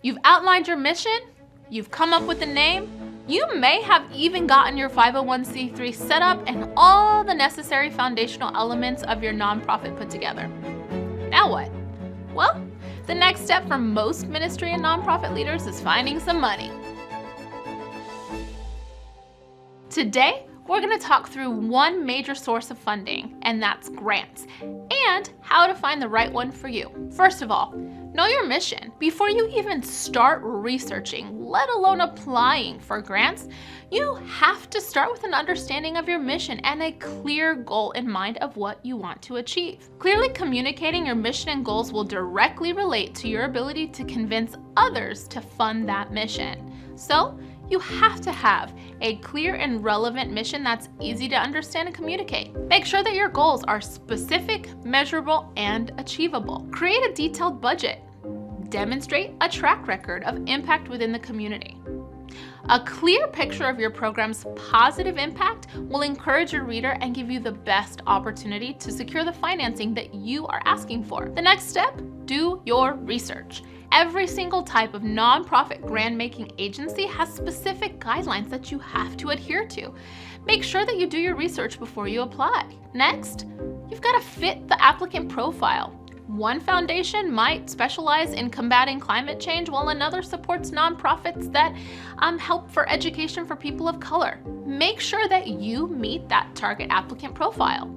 You've outlined your mission, you've come up with a name, you may have even gotten your 501c3 set up and all the necessary foundational elements of your nonprofit put together. Now what? Well, the next step for most ministry and nonprofit leaders is finding some money. Today, we're going to talk through one major source of funding, and that's grants, and how to find the right one for you. First of all, know your mission. Before you even start researching, let alone applying for grants, you have to start with an understanding of your mission and a clear goal in mind of what you want to achieve. Clearly communicating your mission and goals will directly relate to your ability to convince others to fund that mission. So, you have to have a clear and relevant mission that's easy to understand and communicate. Make sure that your goals are specific, measurable, and achievable. Create a detailed budget. Demonstrate a track record of impact within the community. A clear picture of your program's positive impact will encourage your reader and give you the best opportunity to secure the financing that you are asking for. The next step, do your research. Every single type of nonprofit grant-making agency has specific guidelines that you have to adhere to. Make sure that you do your research before you apply. Next, you've got to fit the applicant profile. One foundation might specialize in combating climate change, while another supports nonprofits that help for education for people of color. Make sure that you meet that target applicant profile.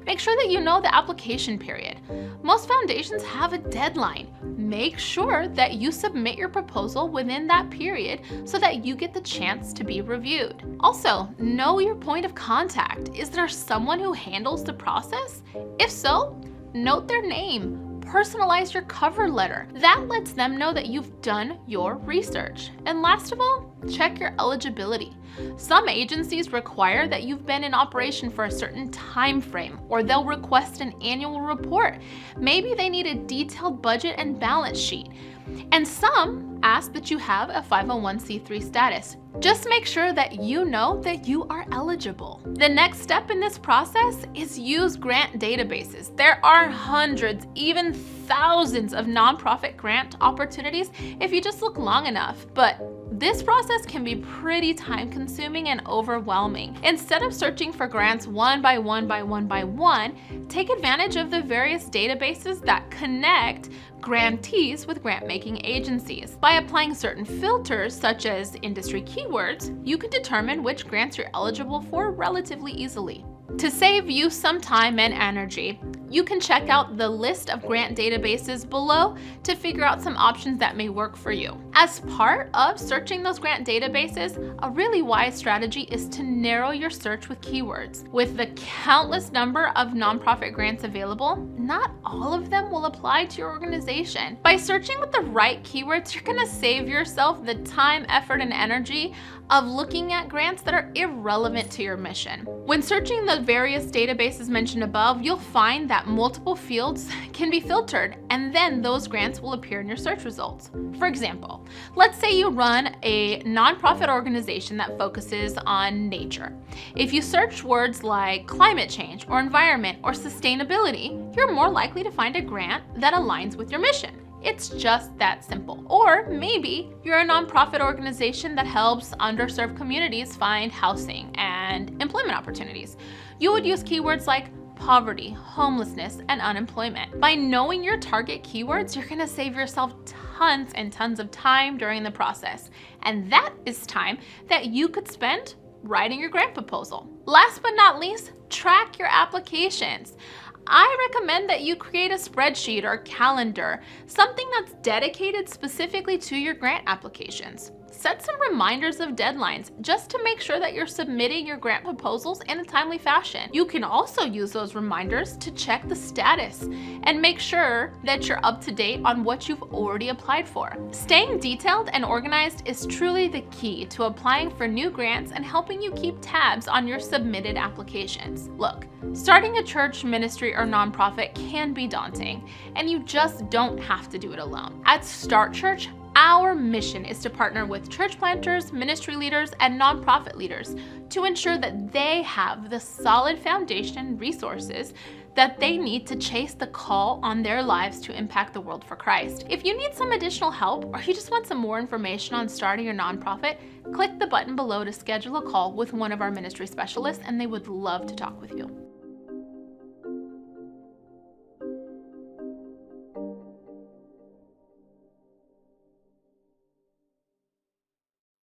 Make sure that you know the application period. Most foundations have a deadline. Make sure that you submit your proposal within that period so that you get the chance to be reviewed. Also, know your point of contact. Is there someone who handles the process? If so, note their name. Personalize your cover letter. That lets them know that you've done your research. And last of all, check your eligibility. Some agencies require that you've been in operation for a certain time frame, or they'll request an annual report. Maybe they need a detailed budget and balance sheet. And some ask that you have a 501c3 status. Just make sure that you know that you are eligible. The next step in this process is use grant databases. There are hundreds, even thousands of nonprofit grant opportunities if you just look long enough, but this process can be pretty time-consuming and overwhelming. Instead of searching for grants one by one, take advantage of the various databases that connect grantees with grant-making agencies. By applying certain filters, such as industry keywords, you can determine which grants you're eligible for relatively easily. To save you some time and energy, you can check out the list of grant databases below to figure out some options that may work for you. As part of searching those grant databases, a really wise strategy is to narrow your search with keywords. With the countless number of nonprofit grants available, not all of them will apply to your organization. By searching with the right keywords, you're gonna save yourself the time, effort, and energy of looking at grants that are irrelevant to your mission. When searching the various databases mentioned above, you'll find that multiple fields can be filtered, and then those grants will appear in your search results. For example, let's say you run a nonprofit organization that focuses on nature. If you search words like climate change or environment or sustainability, you're more likely to find a grant that aligns with your mission. It's just that simple. Or maybe you're a nonprofit organization that helps underserved communities find housing and employment opportunities. You would use keywords like poverty, homelessness, and unemployment. By knowing your target keywords, you're gonna save yourself tons and tons of time during the process. And that is time that you could spend writing your grant proposal. Last but not least, track your applications. I recommend that you create a spreadsheet or calendar, something that's dedicated specifically to your grant applications. Set some reminders of deadlines just to make sure that you're submitting your grant proposals in a timely fashion. You can also use those reminders to check the status and make sure that you're up to date on what you've already applied for. Staying detailed and organized is truly the key to applying for new grants and helping you keep tabs on your submitted applications. Look, starting a church, ministry, or nonprofit can be daunting, and you just don't have to do it alone. At StartCHURCH, our mission is to partner with church planters, ministry leaders, and nonprofit leaders to ensure that they have the solid foundation resources that they need to chase the call on their lives to impact the world for Christ. If you need some additional help or you just want some more information on starting your nonprofit, click the button below to schedule a call with one of our ministry specialists, and they would love to talk with you.